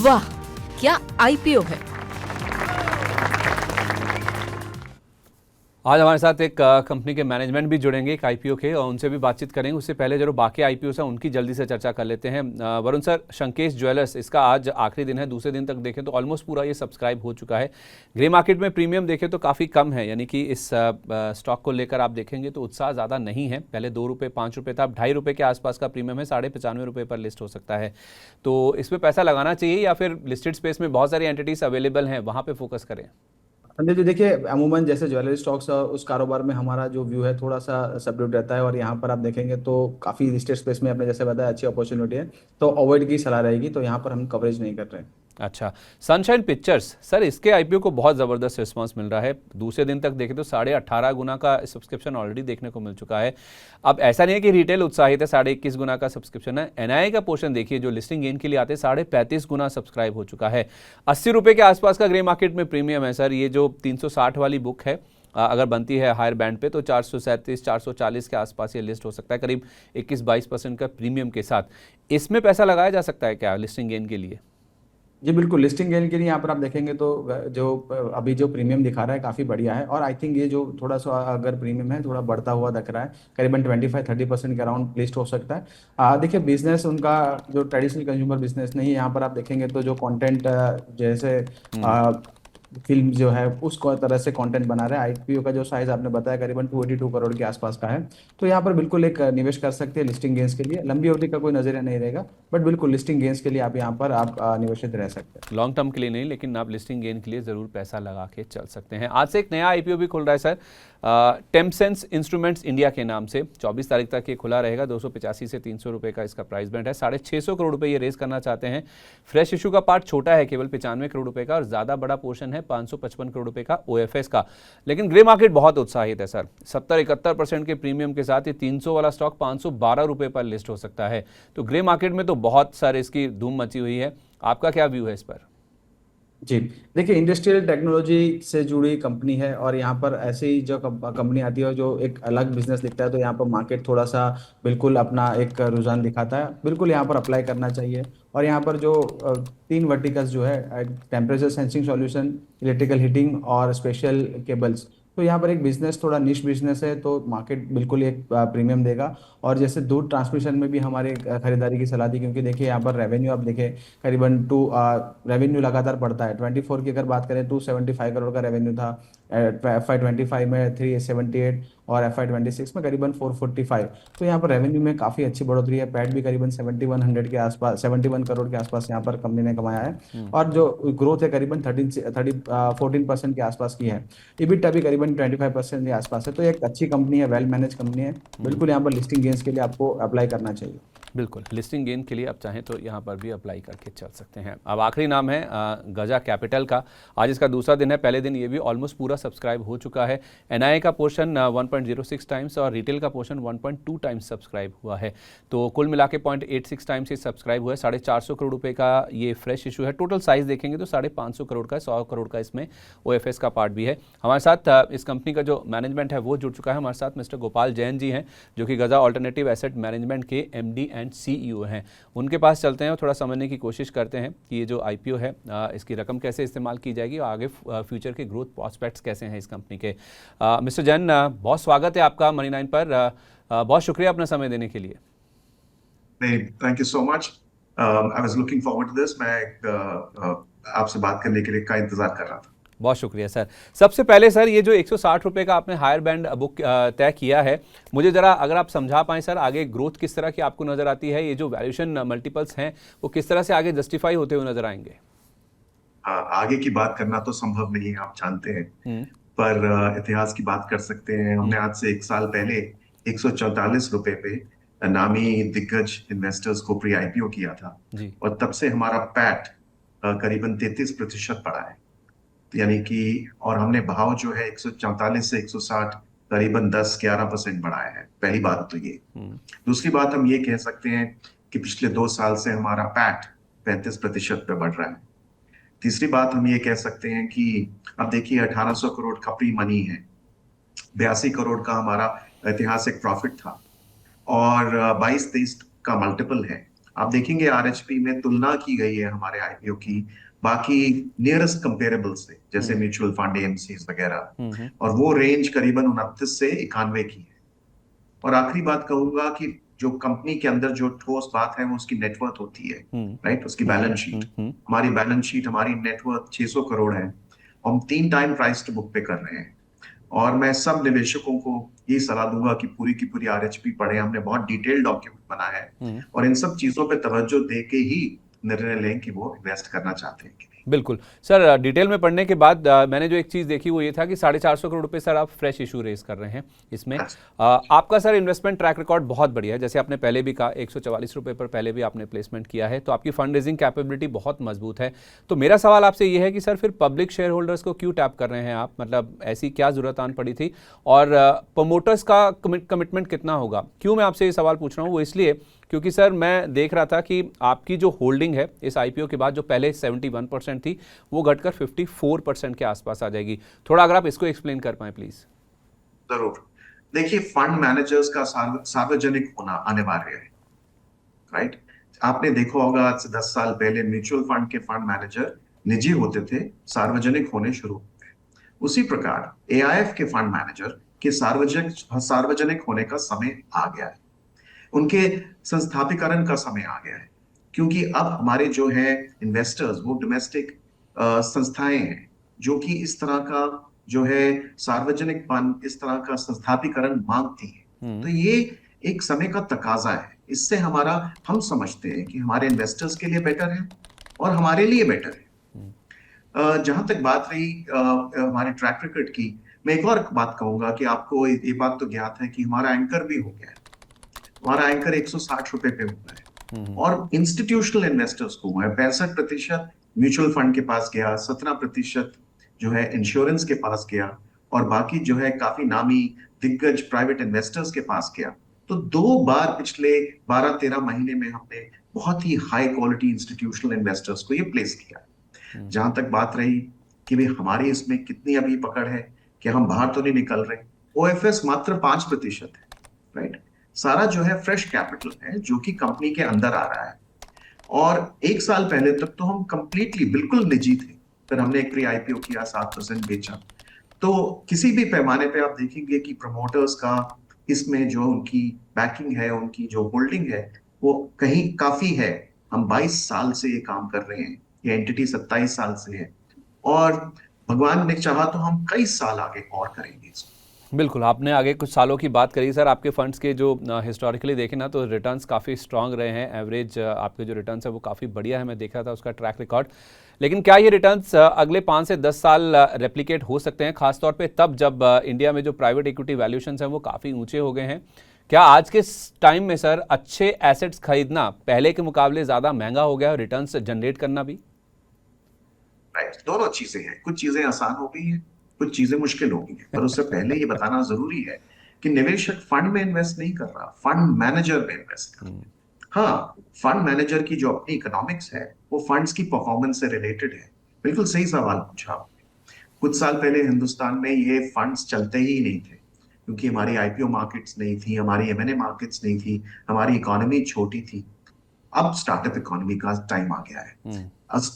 वाह, क्या आईपीओ है। आज हमारे साथ एक कंपनी के मैनेजमेंट भी जुड़ेंगे एक आईपीओ के, और उनसे भी बातचीत करेंगे। उससे पहले जो बाकी आईपीओ हैं उनकी जल्दी से चर्चा कर लेते हैं। वरुण सर, शंकेश ज्वेलर्स, इसका आज आखिरी दिन है। दूसरे दिन तक देखें तो ऑलमोस्ट पूरा ये सब्सक्राइब हो चुका है। ग्रे मार्केट में प्रीमियम देखें तो काफ़ी कम है, यानी कि इस स्टॉक को लेकर आप देखेंगे तो उत्साह ज़्यादा नहीं है। पहले 2 रुपये 5 रुपये था, अब 2.5 रुपये के आसपास का प्रीमियम है। 95 रुपये पर लिस्ट हो सकता है। तो इसमें पैसा लगाना चाहिए या फिर लिस्टेड स्पेस में बहुत सारी एंटिटीज अवेलेबल हैं, वहाँ पर फोकस करें? संजय जी, देखिए अमूमन जैसे ज्वेलरी स्टॉक्स उस कारोबार में हमारा जो व्यू है थोड़ा सा सबड्यूड रहता है, और यहाँ पर आप देखेंगे तो काफ़ी लिस्टेड स्पेस में आपने जैसे बताया अच्छी अपॉर्चुनिटी है, तो अवॉइड की सलाह रहेगी। तो यहाँ पर हम कवरेज नहीं कर रहे हैं। अच्छा, सनशाइन पिक्चर्स सर, इसके आईपीओ को बहुत ज़बरदस्त रिस्पांस मिल रहा है। दूसरे दिन तक देखें तो 18.5 गुना का सब्सक्रिप्शन ऑलरेडी देखने को मिल चुका है। अब ऐसा नहीं है कि रिटेल उत्साहित है, 21.5 गुना का सब्सक्रिप्शन है। एनआईए का पोर्शन देखिए, जो लिस्टिंग गेन के लिए आते हैं, 35.5 गुना सब्सक्राइब हो चुका है। 80 रुपये के आसपास का ग्रे मार्केट में प्रीमियम है सर। ये जो 360 वाली बुक है, अगर बनती है हायर बैंड पे तो 437 440 के आसपास ये लिस्ट हो सकता है, करीब 21-22% का प्रीमियम के साथ। इसमें पैसा लगाया जा सकता है क्या लिस्टिंग गेन के लिए? जी बिल्कुल, लिस्टिंग गेन के लिए यहाँ पर आप देखेंगे तो जो अभी जो प्रीमियम दिखा रहा है काफ़ी बढ़िया है, और आई थिंक ये जो थोड़ा सा अगर प्रीमियम है थोड़ा बढ़ता हुआ दिख रहा है, करीबन 25-30% के अराउंड लिस्ट हो सकता है। देखिए बिजनेस उनका जो ट्रेडिशनल कंज्यूमर बिजनेस नहीं है, यहाँ पर आप देखेंगे तो जो कंटेंट जैसे फिल्म जो है उस तरह से कंटेंट बना रहे हैं। आईपीओ का जो साइज आपने बताया करीबन 282 करोड़ के आसपास का है, तो यहाँ पर बिल्कुल एक निवेश कर सकते हैं लिस्टिंग गेंस के लिए। लंबी अवधि का कोई नजरिया नहीं रहेगा, बट बिल्कुल लिस्टिंग गेंस के लिए आप यहाँ पर आप निवेशित रह सकते हैं। लॉन्ग टर्म के लिए नहीं, लेकिन आप लिस्टिंग गेन के लिए ज़रूर पैसा लगा के चल सकते हैं। आज से एक नया आईपीओ भी खुल रहा है सर, टेम्पसेंस इंस्ट्रूमेंट्स इंडिया के नाम से। 24 तारीख तक ये खुला रहेगा। 285 से 300 रुपये का इसका प्राइस बैंड है। 650 करोड़ रुपये ये रेज करना चाहते हैं। फ्रेश इशू का पार्ट छोटा है, केवल 95 करोड़ रुपये का, और ज़्यादा बड़ा पोर्शन है 555 करोड़ रुपये का ओएफएस का। लेकिन ग्रे मार्केट बहुत उत्साहित है सर। 70-71% के प्रीमियम के साथ ये 300 वाला स्टॉक 512 रुपये पर लिस्ट हो सकता है। तो ग्रे मार्केट में तो बहुत सारे इसकी धूम मची हुई है। आपका क्या व्यू है इस पर? जी देखिए, इंडस्ट्रियल टेक्नोलॉजी से जुड़ी कंपनी है, और यहाँ पर ऐसी जो कंपनी आती है जो एक अलग बिजनेस दिखता है, तो यहाँ पर मार्केट थोड़ा सा बिल्कुल अपना एक रुझान दिखाता है। बिल्कुल यहाँ पर अप्लाई करना चाहिए। और यहाँ पर जो 3 वर्टिकल्स जो है, temperature sensing solution, electrical heating और स्पेशल केबल्स, तो यहाँ पर एक बिजनेस थोड़ा निश बिजनेस है, तो मार्केट बिल्कुल एक प्रीमियम देगा। और जैसे दूध ट्रांसमिशन में भी हमारे खरीदारी की सलाह दी, क्योंकि देखिए यहाँ पर रेवेन्यू आप देखें करीबन रेवेन्यू लगातार बढ़ता है। 24 की अगर बात करें 275 करोड़ का रेवेन्यू था, FY25 में 378, और FY26 में करीबन 445। तो यहाँ पर रेवेन्यू में काफ़ी अच्छी बढ़ोतरी है। पैट भी करीबन 7100 के आसपास, 71 करोड़ के आसपास यहाँ पर कंपनी ने कमाया है, और जो ग्रोथ है करीबन 14% के आसपास की है। EBITDA भी करीबन 25% के आसपास है। तो एक अच्छी कंपनी है, वेल मैनेज कंपनी है। बिल्कुल यहाँ पर लिस्टिंग गेन्स के लिए आपको अप्लाई करना चाहिए। बिल्कुल, लिस्टिंग गेन के लिए आप चाहें तो यहाँ पर भी अप्लाई करके चल सकते हैं। अब आखिरी नाम है गजा कैपिटल का। आज इसका दूसरा दिन है। पहले दिन ये भी ऑलमोस्ट पूरा सब्सक्राइब हो चुका है। एनआईए का पोर्शन 1.06 टाइम्स और रिटेल का पोर्शन 1.2 टाइम्स सब्सक्राइब हुआ है। तो कुल मिला के 0.86 टाइम्स ये सब्सक्राइब हुआ है। 450 करोड़ रुपये का ये फ्रेश इशू है। टोटल साइज देखेंगे तो 550 करोड़ का, 100 करोड़ का इसमें ओएफएस का पार्ट भी है। हमारे साथ इस कंपनी का जो मैनेजमेंट है वो जुड़ चुका है। हमारे साथ मिस्टर गोपाल जैन जी हैं, जो कि गजा ऑल्टरनेटिव एसेट मैनेजमेंट के MD एंड CEO हैं। उनके पास चलते हैं और थोड़ा समझने की कोशिश करते हैं कि ये जो आईपीओ है इसकी रकम कैसे इस्तेमाल की जाएगी और आगे फ्यूचर के ग्रोथ प्रॉस्पेक्ट्स कैसे हैं इस कंपनी के। मिस्टर जैन, बहुत स्वागत है आपका मनी 9 पर। बहुत शुक्रिया अपना समय देने के लिए। Thank you so much. I was looking forward to this. मैं आपसे बात करने के लिए का इंतजार कर रहा था। बहुत शुक्रिया सर। सबसे पहले सर, ये जो 160 रुपये का आपने हायर बैंड बुक तय किया है, मुझे ज़रा अगर आप समझा पाएँ सर, आगे ग्रोथ किस तरह की आपको नज़र आती है? ये जो वैल्यूएशन मल्टीपल्स हैं वो किस तरह से आगे जस्टिफाई होते हुए नजर आएंगे? आगे की बात करना तो संभव नहीं है, आप जानते हैं, पर इतिहास की बात कर सकते हैं। हमने आज से 1 साल पहले 144 रुपए पे नामी दिग्गज इन्वेस्टर्स को प्री आईपीओ किया था, और तब से हमारा पैट करीबन 33% बढ़ा है। यानी कि, और हमने भाव जो है 144 से 160 करीबन 10-11% बढ़ाया है। पहली बात तो ये। दूसरी बात हम ये कह सकते हैं कि पिछले 2 साल से हमारा पैट 35% पे बढ़ रहा है। तीसरी बात हम ये कह सकते हैं कि अब देखिए 1800 करोड़ का प्री मनी है, 82 करोड़ का हमारा ऐतिहासिक प्रॉफिट था, और 22-23 का मल्टीपल है। आप देखेंगे आरएचपी में तुलना की गई है हमारे आईपीओ की बाकी नियरेस्ट कंपेरेबल से, जैसे म्यूचुअल फंड एएमसीज वगैरह, और वो रेंज करीबन 29 से 91 की है। और आखिरी बात कहूंगा कि जो कंपनी के अंदर जो ठोस बात है वो उसकी नेटवर्थ होती है, राइट, उसकी बैलेंस शीट। हमारी बैलेंस शीट, हमारी नेटवर्थ 600 करोड़ है, हम 3 टाइम प्राइस टू बुक पे कर रहे हैं। और मैं सब निवेशकों को ये सलाह दूंगा कि पूरी की पूरी आरएचपी पढ़े, हमने बहुत डिटेल्ड डॉक्यूमेंट बनाया है, और इन सब चीजों पे तवज्जो दे के ही निर्णय लें कि वो इन्वेस्ट करना चाहते हैं कि नहीं। बिल्कुल सर, डिटेल में पढ़ने के बाद मैंने जो एक चीज़ देखी वो ये था कि 450 करोड़ रुपए सर आप फ्रेश इशू रेज कर रहे हैं इसमें। आपका सर इन्वेस्टमेंट ट्रैक रिकॉर्ड बहुत बढ़िया है, जैसे आपने पहले भी कहा 144 रुपए पर पहले भी आपने प्लेसमेंट किया है, तो आपकी फंड रेजिंग कैपेबिलिटी बहुत मजबूत है। तो मेरा सवाल आपसे ये है कि सर फिर पब्लिक शेयर होल्डर्स को क्यों टैप कर रहे हैं आप, मतलब ऐसी क्या जरूरत आन पड़ी थी, और प्रमोटर्स का कमिटमेंट कितना होगा? क्यों मैं आपसे ये सवाल पूछ रहा हूँ, वो इसलिए क्योंकि सर मैं देख रहा था कि आपकी जो होल्डिंग है इस आईपीओ के बाद, जो पहले 71% थी वो घटकर 54% के आसपास आ जाएगी। थोड़ा अगर आप इसको एक्सप्लेन कर पाए प्लीज। जरूर। देखिए, फंड मैनेजर्स का सार्वजनिक होना अनिवार्य है, राइट। आपने देखा होगा आज से 10 साल पहले म्यूचुअल फंड के फंड मैनेजर निजी होते थे, सार्वजनिक होने शुरू हुए। उसी प्रकार एआईएफ के फंड मैनेजर के सार्वजनिक होने का समय आ गया है, उनके संस्थापीकरण का समय आ गया है, क्योंकि अब हमारे जो है इन्वेस्टर्स वो डोमेस्टिक संस्थाएं हैं जो कि इस तरह का जो है सार्वजनिक फंड, इस तरह का संस्थापीकरण मांगती है। तो ये एक समय का तकाजा है। इससे हम समझते हैं कि हमारे इन्वेस्टर्स के लिए बेटर है और हमारे लिए बेटर है। जहां तक बात रही हमारे ट्रैक रिकॉर्ड की, मैं एक और बात कहूंगा कि आपको ये बात तो ज्ञात है कि हमारा एंकर भी हो गया है। हमारा एंकर 160 रुपए पे हुआ है, और इंस्टीट्यूशनल इन्वेस्टर्स को हुआ है। 65% म्यूचुअल फंड के पास गया, 17% जो है इंश्योरेंस के पास गया, और बाकी जो है काफी नामी दिग्गज प्राइवेट इन्वेस्टर्स के पास गया। तो 2 बार पिछले 12-13 महीने में हमने बहुत ही हाई क्वालिटी इंस्टीट्यूशनल इन्वेस्टर्स को ये प्लेस किया। जहां तक बात रही कि भाई हमारी इसमें कितनी अभी पकड़ है कि हम बाहर तो नहीं निकल रहे, ओएफएस मात्र 5% है, राइट। सारा जो है फ्रेश कैपिटल है जो कि कंपनी के अंदर आ रहा है। और 1 साल पहले तक तो हम कंप्लीटली बिल्कुल निजी थे, फिर हमने एक प्री आईपीओ किया, 7% बेचा। तो किसी भी पैमाने पे आप देखेंगे कि प्रमोटर्स का इसमें जो उनकी बैकिंग है, उनकी जो होल्डिंग है, वो कहीं काफी है। हम 22 साल से ये काम कर रहे हैं, ये एंटिटी 27 साल से है, और भगवान ने चाहा तो हम कई साल आगे और करेंगे इसको। बिल्कुल, आपने आगे कुछ सालों की बात करी सर। आपके फंड्स के जो हिस्टोरिकली देखें ना तो रिटर्न्स काफ़ी स्ट्रांग रहे हैं। एवरेज आपके जो रिटर्न्स है वो काफ़ी बढ़िया है, मैं देखा था उसका ट्रैक रिकॉर्ड। लेकिन क्या ये रिटर्न्स अगले 5 से 10 साल रेप्लिकेट हो सकते हैं, खासतौर पे तब जब इंडिया में जो प्राइवेट इक्विटी वैल्यूएशंस हैं वो काफ़ी ऊंचे हो गए हैं? क्या आज के टाइम में सर अच्छे एसेट्स खरीदना पहले के मुकाबले ज़्यादा महंगा हो गया और रिटर्न्स जनरेट करना भी? राइट, दोनों चीजें हैं। कुछ चीजें आसान हो गई हैं, कुछ चीजें मुश्किल हो गई हैं। पर उससे पहले ये बताना जरूरी है कि निवेशक फंड में इन्वेस्ट नहीं कर रहा, फंड मैनेजर में इन्वेस्ट कर रहा है। हाँ, फंड मैनेजर की जो अपनी इकोनॉमिक्स है वो फंड्स की परफॉर्मेंस से रिलेटेड है। बिल्कुल सही सवाल पूछा आपने। कुछ साल पहले हिंदुस्तान में ये फंड्स चलते ही नहीं थे, क्योंकि हमारी आईपीओ मार्केट्स नहीं थी, हमारी एमएनए मार्केट्स नहीं थी, हमारी इकोनॉमी छोटी थी। अब स्टार्टअप इकोनॉमी का टाइम आ गया है।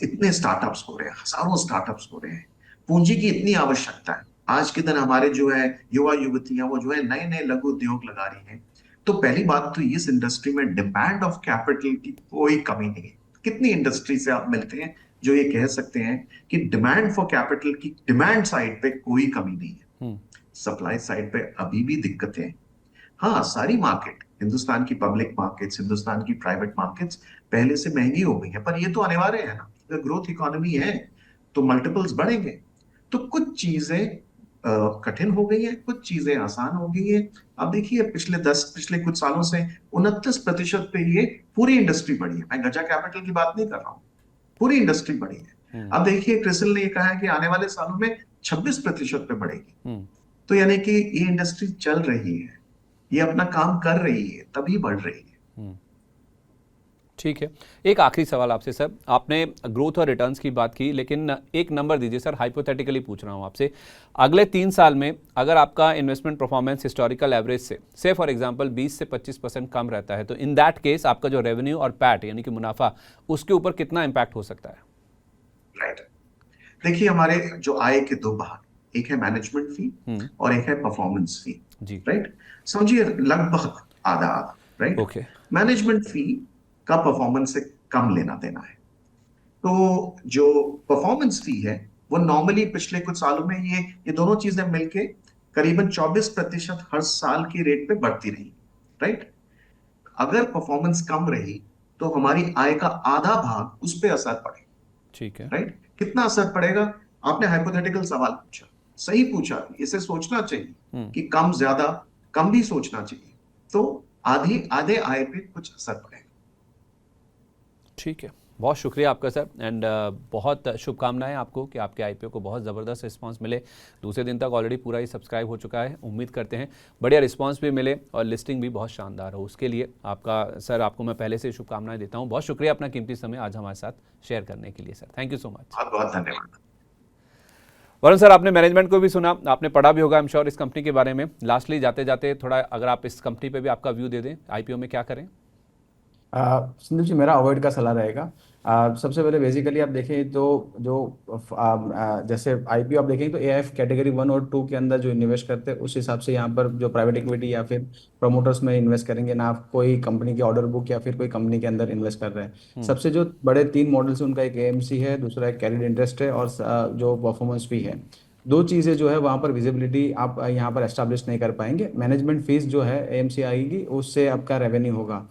इतने स्टार्टअप्स हो रहे हैं, हजारों स्टार्टअप्स हो रहे हैं, पूंजी की इतनी आवश्यकता है। आज के दिन हमारे जो है युवा युवतियां वो जो है नए नए लघु उद्योग लगा रही हैं। तो पहली बात तो इस इंडस्ट्री में डिमांड ऑफ कैपिटल की कोई कमी नहीं है। कितनी इंडस्ट्री से आप मिलते हैं जो ये कह सकते हैं कि डिमांड फॉर कैपिटल की डिमांड साइड पे कोई कमी नहीं है। सप्लाई साइड पे अभी भी दिक्कतें हैं। हाँ, सारी मार्केट, हिंदुस्तान की पब्लिक मार्केट्स, हिंदुस्तान की प्राइवेट मार्केट्स पहले से महंगी हो गई है, पर ये तो अनिवार्य है ना, अगर ग्रोथ इकोनॉमी है तो मल्टीपल्स बढ़ेंगे। तो कुछ चीजें कठिन हो गई हैं, कुछ चीजें आसान हो गई हैं। अब देखिए पिछले कुछ सालों से 29% पे ये पूरी इंडस्ट्री बढ़ी है। मैं गजा कैपिटल की बात नहीं कर रहा हूँ, पूरी इंडस्ट्री बढ़ी है। अब देखिए क्रिसिल ने ये कहा है कि आने वाले सालों में 26% पे बढ़ेगी। तो यानी कि ये इंडस्ट्री चल रही है, ये अपना काम कर रही है, तभी बढ़ रही है। ठीक है, एक आखिरी सवाल आपसे सर, आपने ग्रोथ और रिटर्न्स की बात की, लेकिन एक नंबर दीजिए सर, हाइपोथेटिकली पूछ रहा हूँ आपसे, अगले 3 साल में अगर आपका इन्वेस्टमेंट परफॉर्मेंस हिस्टोरिकल एवरेज से फॉर एग्जांपल 20 से 25% कम रहता है, तो इन दैट केस आपका जो रेवेन्यू और पैट यानी कि मुनाफा, उसके ऊपर कितना इम्पैक्ट हो सकता है? राइट, देखिए हमारे जो आय के दो भाग, एक है मैनेजमेंट फी और एक है परफॉर्मेंस फी। जी। राइट, समझिए लगभग आधा आधा। Right, okay. मैनेजमेंट फी का परफॉर्मेंस से कम लेना देना है। तो जो परफॉर्मेंस फी है वो नॉर्मली पिछले कुछ सालों में ये दोनों चीजें मिलके करीबन 24% हर साल की रेट पे बढ़ती रही। राइट, अगर परफॉर्मेंस कम रही तो हमारी आय का आधा भाग उस पर असर पड़ेगा। ठीक है। राइट, कितना असर पड़ेगा? आपने हाइपोथेटिकल सवाल पूछा, सही पूछा, इसे सोचना चाहिए कि कम ज्यादा, कम भी सोचना चाहिए, तो आधे आधे आय पे कुछ असर पड़ेगा। ठीक है, बहुत शुक्रिया आपका सर, एंड बहुत शुभकामनाएं आपको कि आपके आईपीओ को बहुत ज़बरदस्त रिस्पांस मिले। दूसरे दिन तक ऑलरेडी पूरा ही सब्सक्राइब हो चुका है, उम्मीद करते हैं बढ़िया रिस्पांस भी मिले और लिस्टिंग भी बहुत शानदार हो। उसके लिए आपका सर, आपको मैं पहले से शुभकामनाएं देता हूं। बहुत शुक्रिया अपना कीमती समय आज हमारे साथ शेयर करने के लिए sir, thank you so much. बहुत बहुत धन्यवाद। वरुण सर, आपने मैनेजमेंट को भी सुना, आपने पढ़ा भी होगा आई एम श्योर इस कंपनी के बारे में। लास्टली जाते जाते थोड़ा अगर आप इस कंपनी पे भी आपका व्यू दे दें, आईपीओ में क्या करें? संदीप जी, मेरा अवॉइड का सलाह रहेगा। सबसे पहले बेसिकली आप देखें तो जो जैसे आईपीओ आप देखें तो एआईएफ कैटेगरी 1 और 2 के अंदर जो इन्वेस्ट करते हैं उस हिसाब से यहाँ पर जो प्राइवेट इक्विटी या फिर प्रमोटर्स में इन्वेस्ट करेंगे ना, आप कोई कंपनी की ऑर्डर बुक या फिर कोई कंपनी के अंदर इन्वेस्ट कर रहे हैं। सबसे जो बड़े 3 मॉडल्स हैं उनका एक एएमसी है, दूसरा एक कैरिड इंटरेस्ट है और जो परफॉर्मेंस फी है। दो चीज़ें जो है वहाँ पर विजिबिलिटी आप यहाँ पर एस्टैब्लिश नहीं कर पाएंगे। मैनेजमेंट फीस जो है एएमसी आएगी, उससे आपका रेवेन्यू होगा।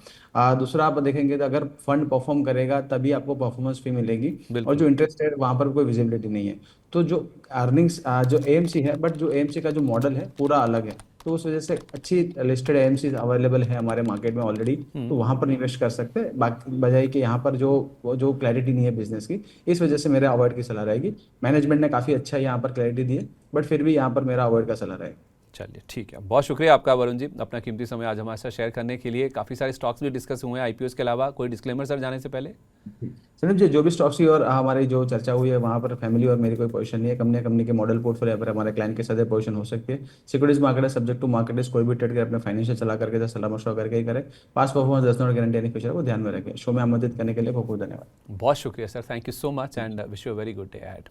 दूसरा आप देखेंगे तो अगर फंड परफॉर्म करेगा तभी आपको परफॉर्मेंस फी मिलेगी, और जो इंटरेस्ट है वहाँ पर कोई विजिबिलिटी नहीं है। तो जो अर्निंग्स जो एएमसी है, बट जो एएमसी का जो मॉडल है पूरा अलग है, तो उस वजह से अच्छी लिस्टेड एएमसी अवेलेबल है हमारे मार्केट में ऑलरेडी, तो वहाँ पर इन्वेस्ट कर सकते हैं। बाकी बजाय कि यहाँ पर जो क्लैरिटी नहीं है बिजनेस की, इस वजह से मेरे अवॉइड की सलाह रहेगी। मैनेजमेंट ने काफ़ी अच्छा यहाँ पर क्लैरिटी दी है, बट फिर भी यहाँ पर मेरा अवॉइड का सलाह रहेगा। चलिए ठीक है, बहुत शुक्रिया आपका वरुण जी, अपना कीमती समय आज हमारे साथ शेयर करने के लिए। काफ़ी सारे स्टॉक्स भी डिस्कस हुए हैं आईपीओ के अलावा। कोई डिस्क्लेमर सर जाने से पहले? संदीप जी, जो भी स्टॉक्स की और हमारी जो चर्चा हुई है वहाँ पर फैमिली और मेरी कोई पोजीशन नहीं है। कंपनी के मॉडल पोर्टफोलियो पर हमारे क्लाइंट के साथ पोजीशन हो सकती है। सिक्योरिटीज मार्केट है, सब्जेक्ट टू मार्केट रिस्क। कोई भी ट्रेड कर अपने फाइनेंशियल सलाह करके सलाह मशवरा करके ही करें। Past performance does not guarantee any future को ध्यान में रखें। शो में आमंत्रित करने के लिए बहुत बहुत धन्यवाद। बहुत शुक्रिया sir, thank you so much and wish you very good day ahead.